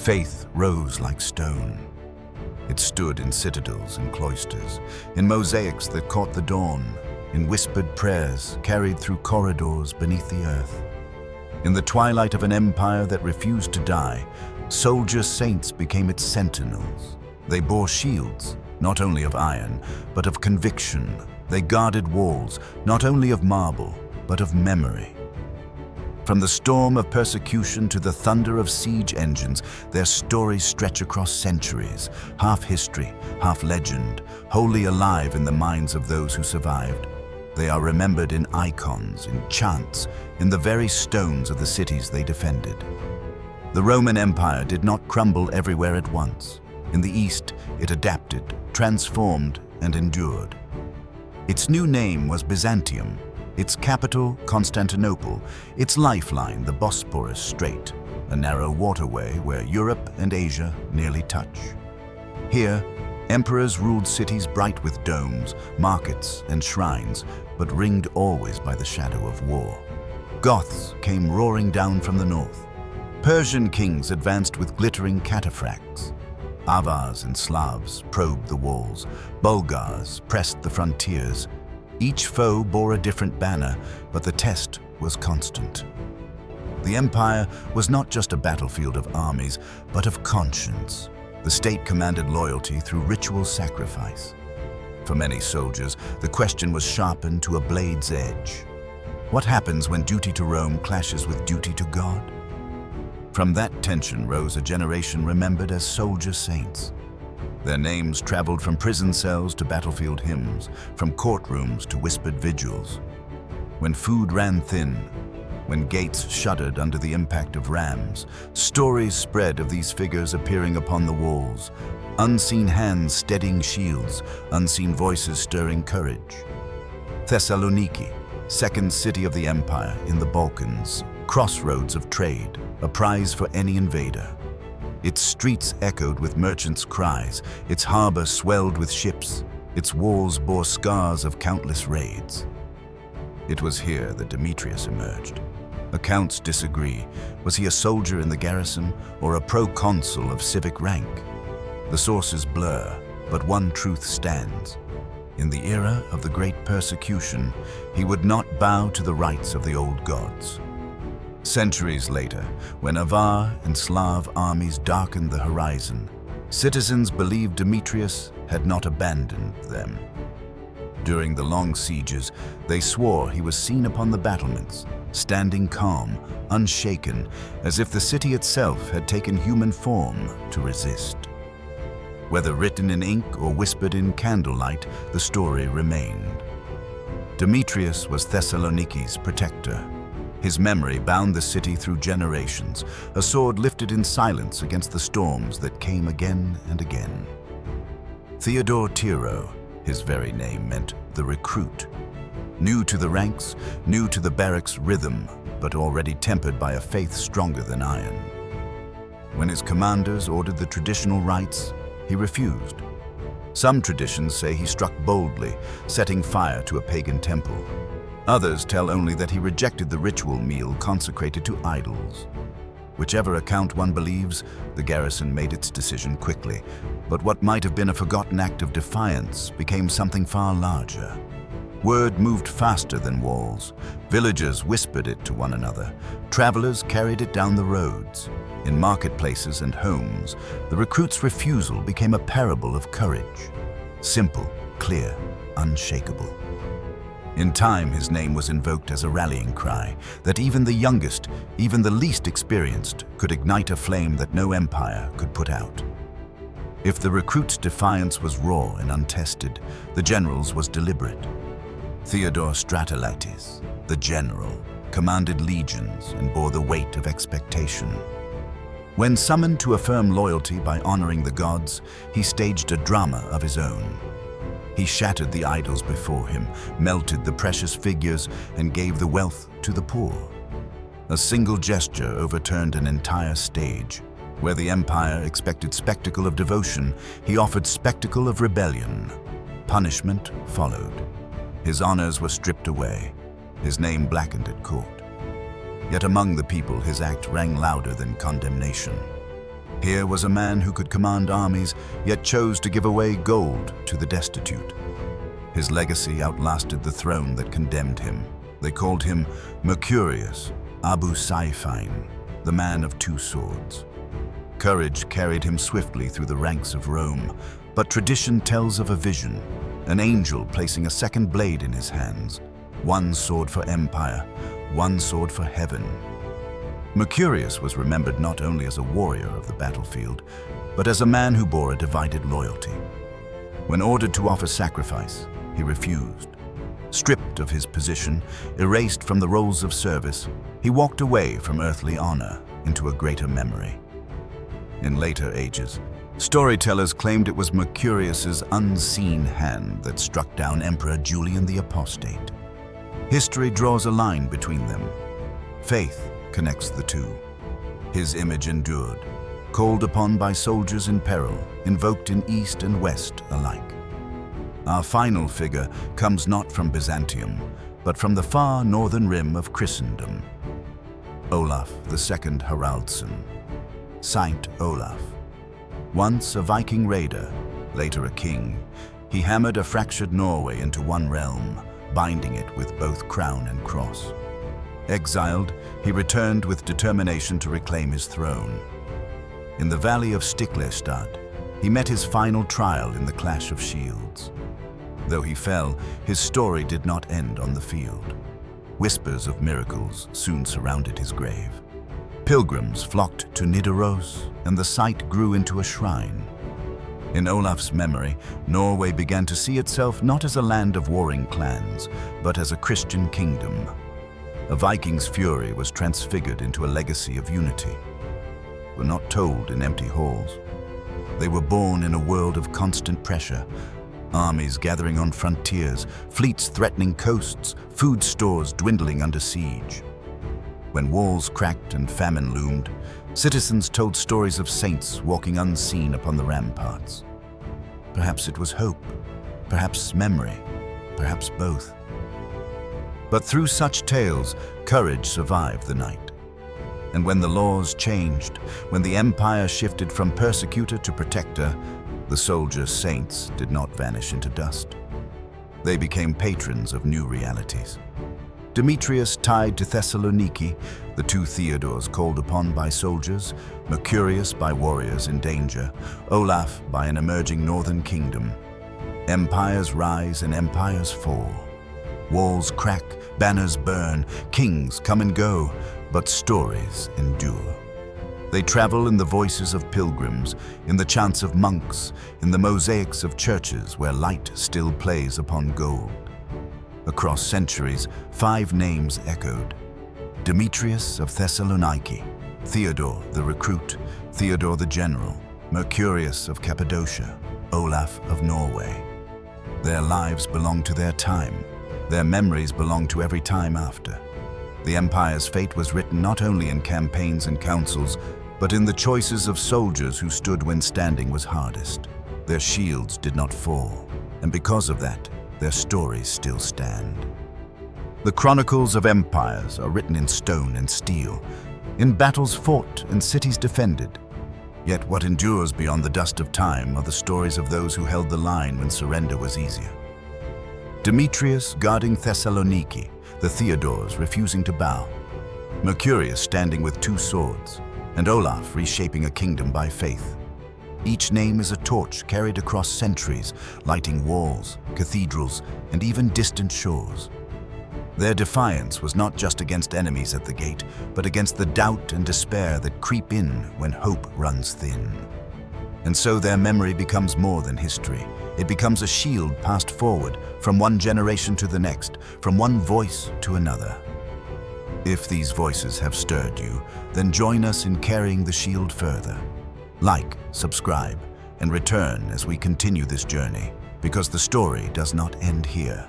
Faith rose like stone. It stood in citadels and cloisters, in mosaics that caught the dawn, in whispered prayers carried through corridors beneath the earth. In the twilight of an empire that refused to die, soldier saints became its sentinels. They bore shields, not only of iron, but of conviction. They guarded walls, not only of marble, but of memory. From the storm of persecution to the thunder of siege engines, their stories stretch across centuries, half history, half legend, wholly alive in the minds of those who survived. They are remembered in icons, in chants, in the very stones of the cities they defended. The Roman Empire did not crumble everywhere at once. In the East, it adapted, transformed, and endured. Its new name was Byzantium, its capital Constantinople, its lifeline the Bosporus Strait, a narrow waterway where Europe and Asia nearly touch. Here, emperors ruled cities bright with domes, markets, and shrines, but ringed always by the shadow of war. Goths came roaring down from the north. Persian kings advanced with glittering cataphracts. Avars and Slavs probed the walls. Bulgars pressed the frontiers. Each foe bore a different banner, but the test was constant. The empire was not just a battlefield of armies, but of conscience. The state commanded loyalty through ritual sacrifice. For many soldiers, the question was sharpened to a blade's edge. What happens when duty to Rome clashes with duty to God? From that tension rose a generation remembered as soldier saints. Their names traveled from prison cells to battlefield hymns, from courtrooms to whispered vigils. When food ran thin, when gates shuddered under the impact of rams, stories spread of these figures appearing upon the walls, unseen hands steadying shields, unseen voices stirring courage. Thessaloniki, second city of the empire in the Balkans, crossroads of trade, a prize for any invader. Its streets echoed with merchants' cries, its harbor swelled with ships, its walls bore scars of countless raids. It was here that Demetrius emerged. Accounts disagree. Was he a soldier in the garrison or a proconsul of civic rank? The sources blur, but one truth stands. In the era of the great persecution, he would not bow to the rites of the old gods. Centuries later, when Avar and Slav armies darkened the horizon, citizens believed Demetrius had not abandoned them. During the long sieges, they swore he was seen upon the battlements, standing calm, unshaken, as if the city itself had taken human form to resist. Whether written in ink or whispered in candlelight, the story remained. Demetrius was Thessaloniki's protector. His memory bound the city through generations, a sword lifted in silence against the storms that came again and again. Theodore Tiro, his very name meant the recruit. New to the ranks, new to the barracks rhythm, but already tempered by a faith stronger than iron. When his commanders ordered the traditional rites, he refused. Some traditions say he struck boldly, setting fire to a pagan temple. Others tell only that he rejected the ritual meal consecrated to idols. Whichever account one believes, the garrison made its decision quickly. But what might have been a forgotten act of defiance became something far larger. Word moved faster than walls. Villagers whispered it to one another. Travelers carried it down the roads. In marketplaces and homes, the recruit's refusal became a parable of courage. Simple, clear, unshakable. In time, his name was invoked as a rallying cry that even the youngest, even the least experienced, could ignite a flame that no empire could put out. If the recruit's defiance was raw and untested, the general's was deliberate. Theodore Stratilites, the general, commanded legions and bore the weight of expectation. When summoned to affirm loyalty by honoring the gods, he staged a drama of his own. He shattered the idols before him, melted the precious figures, and gave the wealth to the poor. A single gesture overturned an entire stage. Where the empire expected spectacle of devotion, he offered spectacle of rebellion. Punishment followed. His honors were stripped away, his name blackened at court. Yet among the people, his act rang louder than condemnation. Here was a man who could command armies, yet chose to give away gold to the destitute. His legacy outlasted the throne that condemned him. They called him Mercurius, Abu Saifine, the man of two swords. Courage carried him swiftly through the ranks of Rome, but tradition tells of a vision, an angel placing a second blade in his hands, one sword for empire, one sword for heaven. Mercurius was remembered not only as a warrior of the battlefield, but as a man who bore a divided loyalty. When ordered to offer sacrifice, he refused. Stripped of his position, erased from the rolls of service, he walked away from earthly honor into a greater memory. In later ages, storytellers claimed it was Mercurius's unseen hand that struck down Emperor Julian the Apostate. History draws a line between them. Faith connects the two. His image endured, called upon by soldiers in peril, invoked in East and West alike. Our final figure comes not from Byzantium, but from the far northern rim of Christendom. Olaf II Haraldsson, Saint Olaf. Once a Viking raider, later a king, he hammered a fractured Norway into one realm, binding it with both crown and cross. Exiled, he returned with determination to reclaim his throne. In the valley of Stiklestad, he met his final trial in the clash of shields. Though he fell, his story did not end on the field. Whispers of miracles soon surrounded his grave. Pilgrims flocked to Nidaros, and the site grew into a shrine. In Olaf's memory, Norway began to see itself not as a land of warring clans, but as a Christian kingdom. A Viking's fury was transfigured into a legacy of unity. Were not told in empty halls. They were born in a world of constant pressure, armies gathering on frontiers, fleets threatening coasts, food stores dwindling under siege. When walls cracked and famine loomed, citizens told stories of saints walking unseen upon the ramparts. Perhaps it was hope, perhaps memory, perhaps both. But through such tales, courage survived the night. And when the laws changed, when the empire shifted from persecutor to protector, the soldiers' saints did not vanish into dust. They became patrons of new realities. Demetrius tied to Thessaloniki, the two Theodores called upon by soldiers, Mercurius by warriors in danger, Olaf by an emerging northern kingdom. Empires rise and empires fall. Walls crack, banners burn, kings come and go, but stories endure. They travel in the voices of pilgrims, in the chants of monks, in the mosaics of churches where light still plays upon gold. Across centuries, 5 names echoed: Demetrius of Thessaloniki, Theodore the recruit, Theodore the general, Mercurius of Cappadocia, Olaf of Norway. Their lives belong to their time. Their memories belong to every time after. The empire's fate was written not only in campaigns and councils, but in the choices of soldiers who stood when standing was hardest. Their shields did not fall, and because of that, their stories still stand. The chronicles of empires are written in stone and steel, in battles fought and cities defended. Yet what endures beyond the dust of time are the stories of those who held the line when surrender was easier. Demetrius guarding Thessaloniki, the Theodores refusing to bow, Mercurius standing with 2 swords, and Olaf reshaping a kingdom by faith. Each name is a torch carried across centuries, lighting walls, cathedrals, and even distant shores. Their defiance was not just against enemies at the gate, but against the doubt and despair that creep in when hope runs thin. And so their memory becomes more than history. It becomes a shield passed forward from one generation to the next, from one voice to another. If these voices have stirred you, then join us in carrying the shield further. Like, subscribe, and return as we continue this journey, because the story does not end here.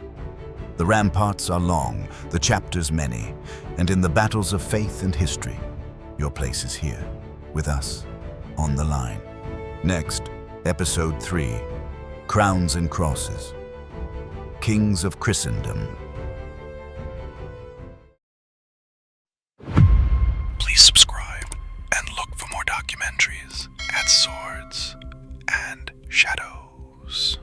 The ramparts are long, the chapters many, and in the battles of faith and history, your place is here, with us, on the line. Next, Episode 3, Crowns and Crosses. Kings of Christendom. Please subscribe and look for more documentaries at swords and shadows.